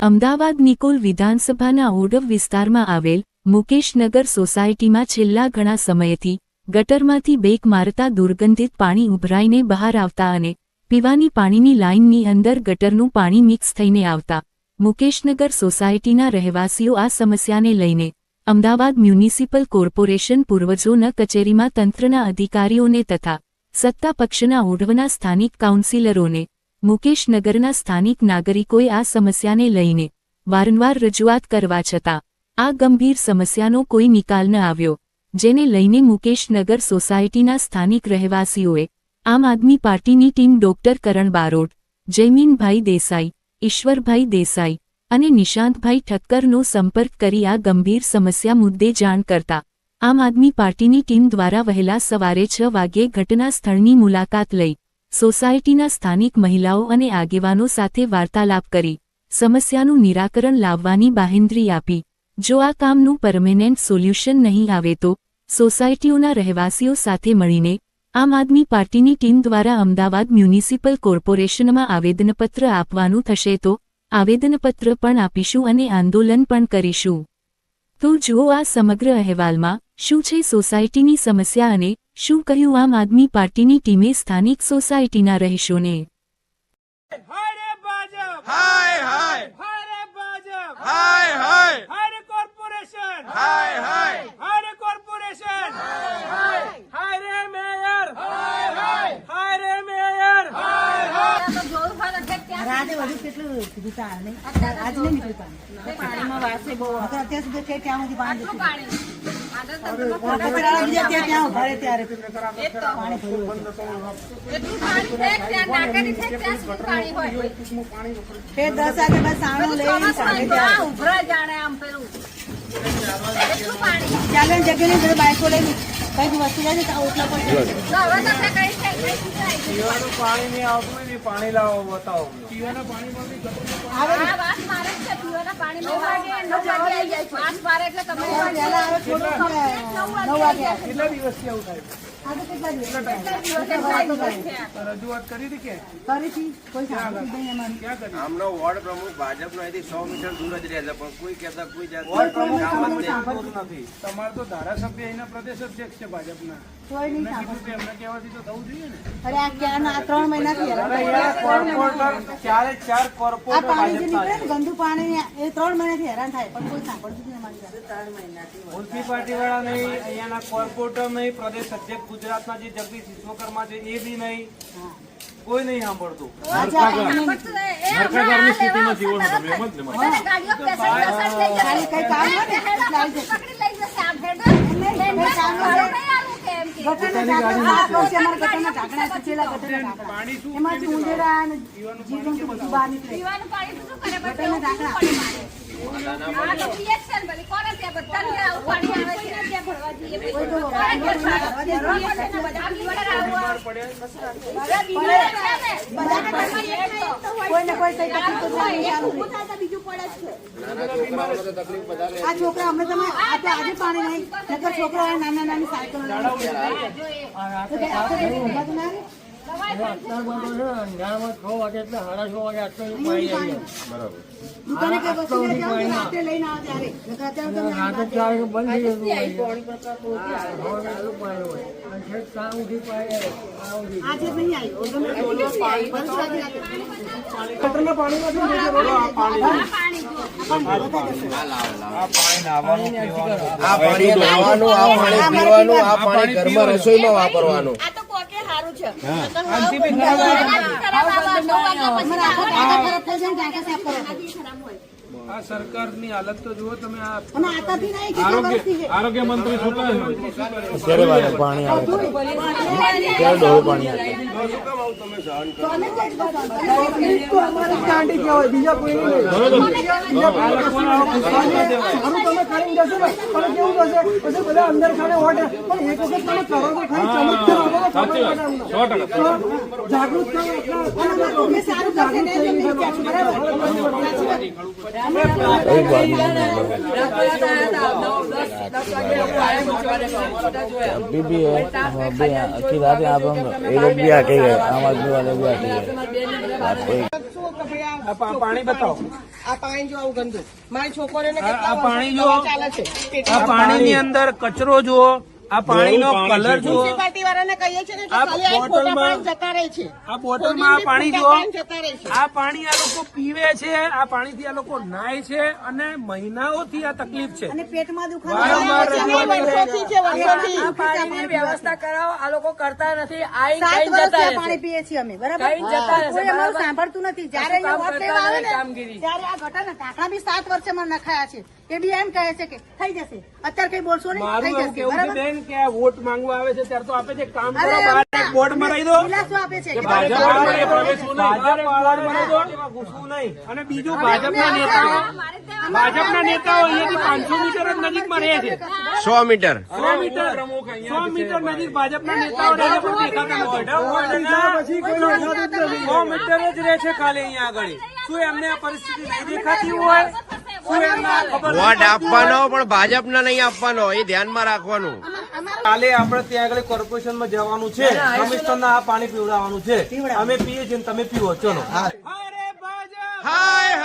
અમદાવાદ નિકોલ વિધાનસભાના ઓઢવ વિસ્તારમાં આવેલ મુકેશનગર સોસાયટીમાં છેલ્લા ઘણા સમયથી ગટરમાંથી બેક મારતા દુર્ગંધિત પાણી ઉભરાઈને બહાર આવતા અને પીવાની પાણીની લાઇનની અંદર ગટરનું પાણી મિક્સ થઈને આવતા મુકેશનગર સોસાયટીના રહેવાસીઓ આ સમસ્યાને લઈને અમદાવાદ મ્યુનિસિપલ કોર્પોરેશન પૂર્વજોન કચેરીમાં તંત્રના અધિકારીઓને તથા સત્તા પક્ષના ઓઢવના સ્થાનિક કાઉન્સિલરોને મુકેશનગરના સ્થાનિક નાગરિકોએ આ સમસ્યાને લઈને વારંવાર રજૂઆત કરવા છતાં આ ગંભીર સમસ્યાનો કોઈ નિકાલ ન આવ્યો, જેને લઈને મુકેશનગર સોસાયટીના સ્થાનિક રહેવાસીઓએ આમ આદમી પાર્ટીની ટીમ ડોક્ટર કરણ બારોટ, જયમીનભાઈ દેસાઈ, ઈશ્વરભાઈ દેસાઈ અને નિશાંતભાઈ ઠક્કરનો સંપર્ક કરી આ ગંભીર સમસ્યા મુદ્દે જાણ કરતા આમ આદમી પાર્ટીની ટીમ દ્વારા વહેલા સવારે 6 વાગ્યે ઘટના સ્થળની મુલાકાત લઈ સોસાયટીના સ્થાનિક મહિલાઓ અને આગેવાનો સાથે વાર્તાલાપ કરી સમસ્યાનું નિરાકરણ લાવવાની બાહેંધરી આપી. જો આ કામનું પરમેનન્ટ સોલ્યુશન નહીં આવે તો સોસાયટીઓના રહેવાસીઓ સાથે મળીને આમ આદમી પાર્ટીની ટીમ દ્વારા અમદાવાદ મ્યુનિસિપલ કોર્પોરેશનમાં આવેદનપત્ર આપવાનું થશે તો આવેદનપત્ર પણ આપીશું અને આંદોલન પણ કરીશું. તો જુઓ આ સમગ્ર અહેવાલમાં શું છે સોસાયટીની સમસ્યા અને શું કહ્યું આમ આદમી પાર્ટીની ટીમે સ્થાનિક સોસાયટીના રહીશોને. પાણી લાવો બતાવો. પીવાના કેટલા દિવસથી આવું થાય? રજૂઆત કરી હતી કે આમનો વોર્ડ પ્રમુખ ભાજપનો અહીંથી 100 મીટર દૂર જ રહે છે, પણ કોઈ કહેતા કોઈ વોર્ડ પ્રમુખ નથી. તમારે તો ધારાસભ્ય અહીંના પ્રદેશ અધ્યક્ષ છે ભાજપના. એમને કહેવાથી તો થવું જોઈએ ને. અરે આ ક્યાં 3 મહિનાથી ગંદુ પાણી એ 3 મહિનાથી હેરાન થાય, પણ કોઈ સાંભળતું નથી અમારી સાથે. 3 મહિનાથી મ્યુનિસિપાલિટી વાળા નહીં, અહીંયાના કોર્પોરેટર નહીં, પ્રદેશ અધ્યક્ષ ગુજરાતના જે જગદીશ વિશ્વકર્મા છે એ બી નહીં, કોઈ નહીં સાંભળતું. એમાંથી ઉંદેરા જીવન બહાર નીકળે. આ છોકરા અમે તમે આજે પાણી નહીં, નકર છોકરા નાના નાની સાયકલ ઘરમાં રસોઈમાં વાપરવાનું. આ સરકારની હાલત તો જુઓ તમે. આરોગ્ય મંત્રી શું કહે છે? પાણી આવે अभी भी है, अभी अच्छी बात है. आप हम ये लोग भी आके गए, आम आदमी वाले भी आके गए. पानी बताओ. આ પાણી જો આવું ગંદુ મારી છોકરીઓને આ કેટલા પાણી વર્ષોથી જો દવા ચાલે છે આ પાણીની અંદર કચરો જુઓ, આ પાણીનો કલર જુઓ, મ્યુનિસિપાલિટી વાળાને કહીએ છીએ ને કે આ ખાલી આ ખોટા બોટલમાં- પાણી જતા રહે છે આ બોટલમાં આ પાણી જુઓ, જતા રહે છે આ પાણી આ લોકો પીવે છે, આ પાણીથી આ લોકો નાય છે અને મહિનાઓથી આ તકલીફ છે. અને પેટમાં વારંવાર દુખાવો વર્ષોથી છે વર્ષોથી આ પાણીની વ્યવસ્થા કરાવો આ લોકો કરતા નથી. આઈ 7 કઈ વર્ષથી જતા આ રહેશે. પાણી પીએ છીએ અમે, બરાબર? કઈ જતા રહેશે, કોઈ અમારું બરાબર? સાંભળતું નથી. જ્યારે કશું અહીંયા કામ વોટ કરતા લેવા આવે નથી, ને, કામગીરી. ત્યારે આ ગટરના ઢાંકણા બી 7 વર્ષે મને નખાયા છે. એ બી એમ કહે છે કે થઈ જશે, અત્યારે કઈ બોલશો નહીં, મારું થઈ એવું જશે, કેવું છે બરાબર? બેન કે આ વોટ માંગવા આવે છે ત્યારે તો આપે છે એક કામ કરો, અરે બહાર એક બોર્ડ મરાઈ દો. દિલાસો આપે છે કે ભાજપ ભાજપ વાળાને પ્રવેશવું નહીં. ભાજપ વાળાને મરાઈ દો, એમાં ઘૂસવું નહીં. અને બીજું ભાજપના નેતાઓ અહીંયાથી 500 મીટર જ નજીકમાં રહે છે. 100 મીટર 100 મીટર નજીક ભાજપના નેતાઓ રહે છે, પણ દેખાતા નથી. 100 મીટર જ રહે છે ખાલી અહીંયા આગળ. શું એમને આ પરિસ્થિતિ નહીં દેખાતી હોય? શું એમને આ ખબર નથી? વોટ આપવાનો પણ ભાજપને નહીં આપવાનો, એ ધ્યાનમાં રાખવાનું. કાલે આપણે ત્યાં આગળ કોર્પોરેશનમાં જવાનું છે, કમિશનરના આ પાણી પીવડાવવાનું છે. અમે પીએ છીએ ને તમે પીવો, ચલો. હાય